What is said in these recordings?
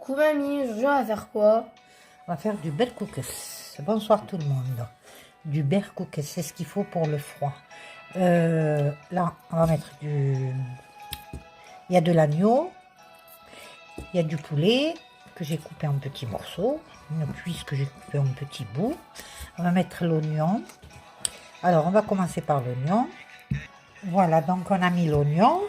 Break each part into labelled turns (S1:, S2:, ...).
S1: Coucou mamie, je vais faire quoi?
S2: On va faire du berkoekjes. Bonsoir tout le monde. Du berkoekjes, c'est ce qu'il faut pour le froid. Là, on va mettre du... Il y a de l'agneau, il y a du poulet que j'ai coupé en petits morceaux, une cuisse que j'ai coupée en petits bouts. On va mettre l'oignon. Alors, on va commencer par l'oignon. Voilà, donc on a mis l'oignon,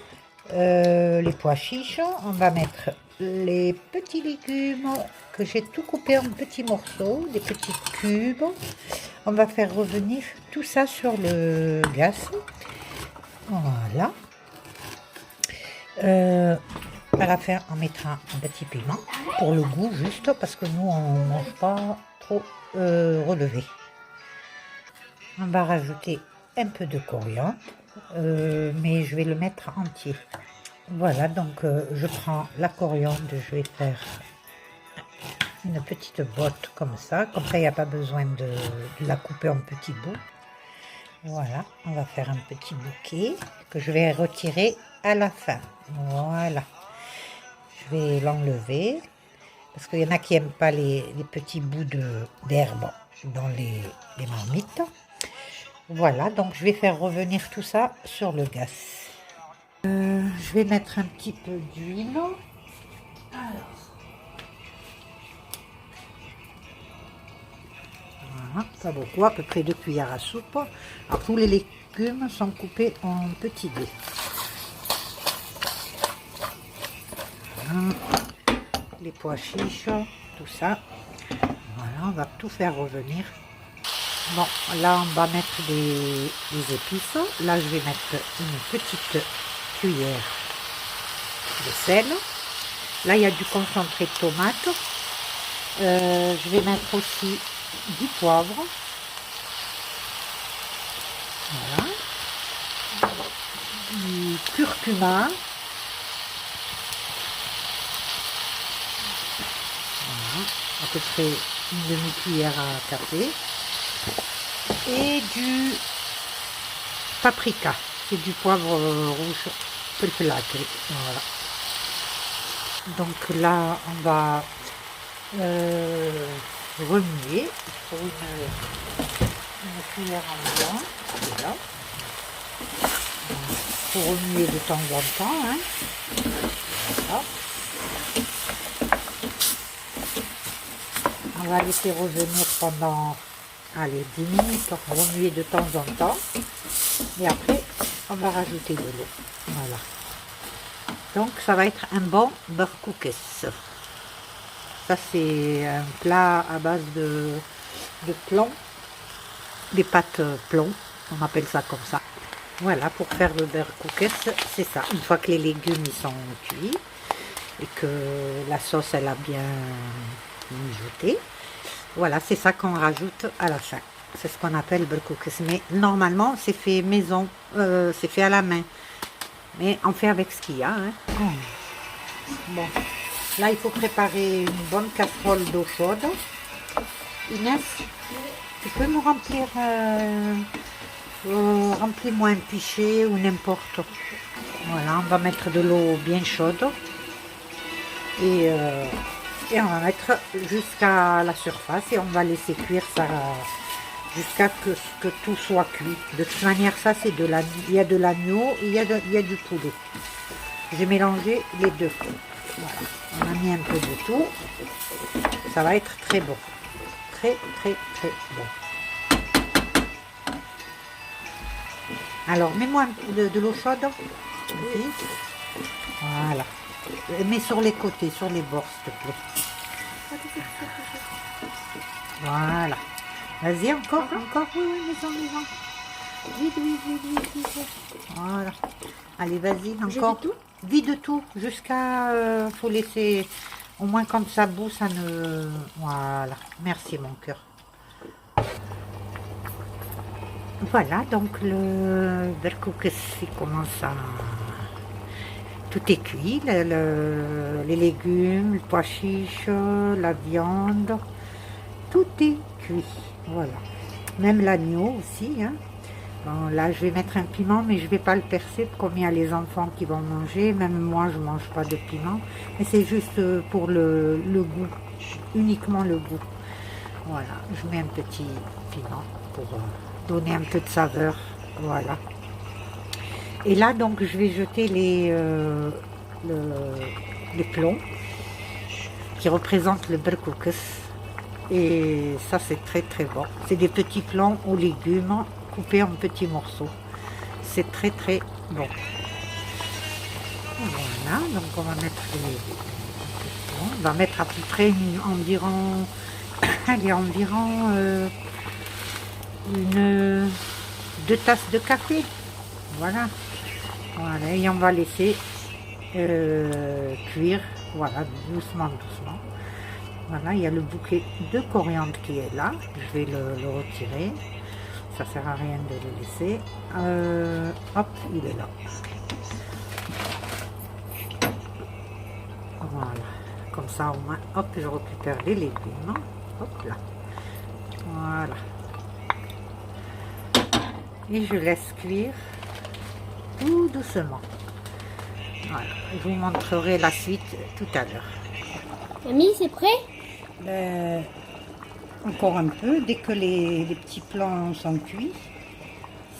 S2: les pois chiches. On va mettre les petits légumes que j'ai tout coupé en petits morceaux, des petits cubes. On va faire revenir tout ça sur le gaz. Voilà. À la fin, on mettra un petit piment pour le goût, juste parce que nous, on ne mange pas trop relevé. On va rajouter un peu de coriandre, mais je vais le mettre entier. Voilà, donc je prends la coriandre, je vais faire une petite botte comme ça il n'y a pas besoin de la couper en petits bouts. Voilà, on va faire un petit bouquet que je vais retirer à la fin. Voilà, je vais l'enlever parce qu'il y en a qui n'aiment pas les petits bouts d'herbe dans les marmites. Voilà, donc je vais faire revenir tout ça sur le gaz. Je vais mettre un petit peu d'huile. Voilà, pas beaucoup, à peu près 2 cuillères à soupe. Alors, tous les légumes sont coupés en petits dés. Voilà. Les pois chiches, tout ça. Voilà, on va tout faire revenir. Bon, là on va mettre des épices. Là je vais mettre une petite cuillère de sel. Là il y a du concentré de tomate. Je vais mettre aussi du poivre. Voilà. Du curcuma. Voilà. À peu près une demi-cuillère à café. Et du paprika, c'est du poivre rouge pelpelacré. Voilà. Donc là, on va remuer pour une cuillère en blanc. Voilà. Pour remuer de temps en temps. Hein. Voilà. On va laisser revenir pendant 10 minutes, remuer de temps en temps. Et après, on va rajouter de l'eau. Voilà. Donc, ça va être un bon berkoekjes. Ça, c'est un plat à base de plomb. Des pâtes plomb, on appelle ça comme ça. Voilà, pour faire le berkoekjes, c'est ça. Une fois que les légumes ils sont cuits et que la sauce, elle a bien mijoté. Voilà, c'est ça qu'on rajoute à la fin. C'est ce qu'on appelle berkoekjes. Mais normalement, c'est fait maison, c'est fait à la main. Mais on fait avec ce qu'il y a. Hein. Bon, là, il faut préparer une bonne casserole d'eau chaude. Inès, tu peux me remplir, remplis-moi un pichet ou n'importe. Voilà, on va mettre de l'eau bien chaude. Et on va mettre jusqu'à la surface et on va laisser cuire ça jusqu'à que tout soit cuit. De toute manière, ça c'est il y a de l'agneau et il y a du poulet. J'ai mélangé les deux. Voilà. On a mis un peu de tout. Ça va être très bon. Très bon. Alors, mets-moi de l'eau chaude. Oui. Voilà. Mets sur les côtés, sur les bords, s'il te plaît. Voilà. Vas-y, encore. Oui, maison. Vide. Voilà. Allez, vas-y, encore. Vide tout, jusqu'à... faut laisser... Au moins quand ça bout, ça ne... Voilà. Merci, mon cœur. Voilà, donc le berkoekjes, il commence à... Tout est cuit, les légumes, le pois chiche, la viande, tout est cuit, voilà. Même l'agneau aussi, hein. Bon, là, je vais mettre un piment, mais je ne vais pas le percer, comme il y a les enfants qui vont manger. Même moi, je ne mange pas de piment. Mais c'est juste pour le goût, uniquement le goût. Voilà, je mets un petit piment pour donner un peu de saveur. Voilà. Et là, donc, je vais jeter les plombs qui représentent le berkoukes. Et ça, c'est très très bon. C'est des petits plombs aux légumes coupés en petits morceaux. C'est très très bon. Voilà, donc on va mettre on va mettre à peu près environ, allez, environ 2 tasses de café. Voilà. Voilà, et on va laisser cuire, voilà, doucement. Voilà, il y a le bouquet de coriandre qui est là. Je vais le retirer. Ça ne sert à rien de le laisser. Hop, il est là. Voilà. Comme ça, au moins, hop, je récupère les légumes. Hop là. Voilà. Et je laisse cuire tout doucement. Voilà. Je vous montrerai la suite tout à l'heure.
S1: Mamie, c'est prêt?
S2: Encore un peu, dès que les petits plants sont cuits,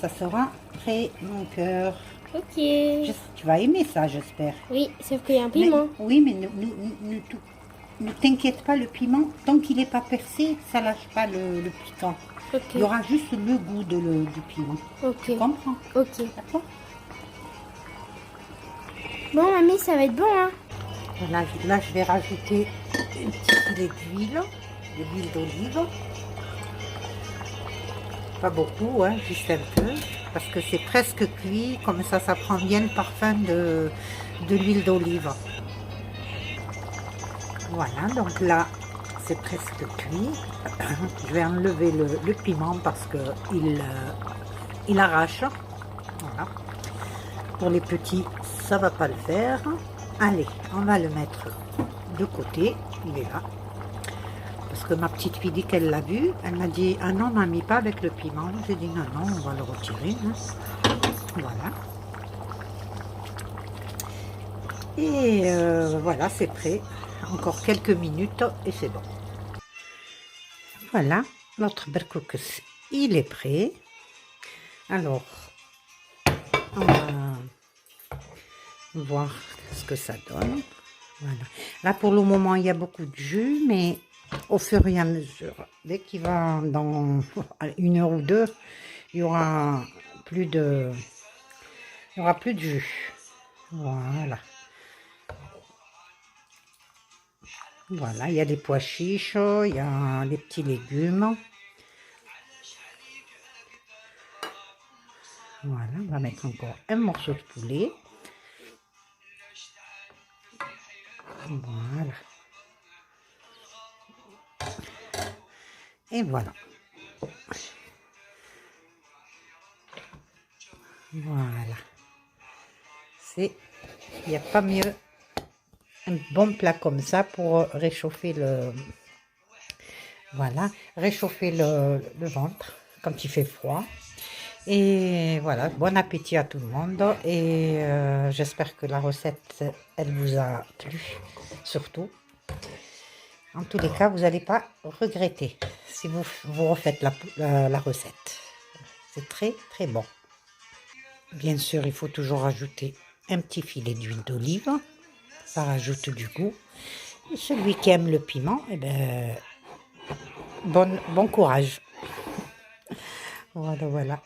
S2: ça sera prêt, mon cœur.
S1: Ok.
S2: Tu vas aimer ça, j'espère.
S1: Oui, sauf qu'il y a un piment.
S2: Oui, mais ne t'inquiète pas, le piment, tant qu'il n'est pas percé, ça lâche pas le piquant.
S1: Ok.
S2: Il y aura juste le goût du piment.
S1: Ok.
S2: Tu comprends?
S1: Ok.
S2: D'accord?
S1: Bon, mamie, ça va être bon, hein?
S2: Voilà, là, je vais rajouter un petit filet d'huile d'olive. Pas beaucoup, hein, juste un peu, parce que c'est presque cuit, comme ça prend bien le parfum de l'huile d'olive. Voilà, donc là, c'est presque cuit. Je vais enlever le piment parce que il arrache. Voilà. Pour les petits, ça va pas le faire. Allez, on va le mettre de côté. Il est là. Parce que ma petite fille dit qu'elle l'a vu. Elle m'a dit, ah non, mamie, pas avec le piment. J'ai dit, non, non, on va le retirer. Hein. Voilà. Et voilà, c'est prêt. Encore quelques minutes et c'est bon. Voilà, notre berkoukes, il est prêt. Alors, on va voir ce que ça donne. Voilà. Là, pour le moment, il y a beaucoup de jus, mais au fur et à mesure, dès qu'il va dans 1 heure ou 2, il y aura plus de jus. Voilà. Voilà, il y a des pois chiches, il y a des petits légumes. Voilà, on va mettre encore un morceau de poulet. Voilà. Et voilà. Voilà. Il n'y a pas mieux un bon plat comme ça pour réchauffer réchauffer le ventre quand il fait froid. Et voilà, bon appétit à tout le monde et j'espère que la recette, elle vous a plu, surtout. En tous les cas, vous n'allez pas regretter si vous refaites la recette. C'est très très bon. Bien sûr, il faut toujours ajouter un petit filet d'huile d'olive. Ça rajoute du goût. Et celui qui aime le piment, eh ben, bon courage. Voilà.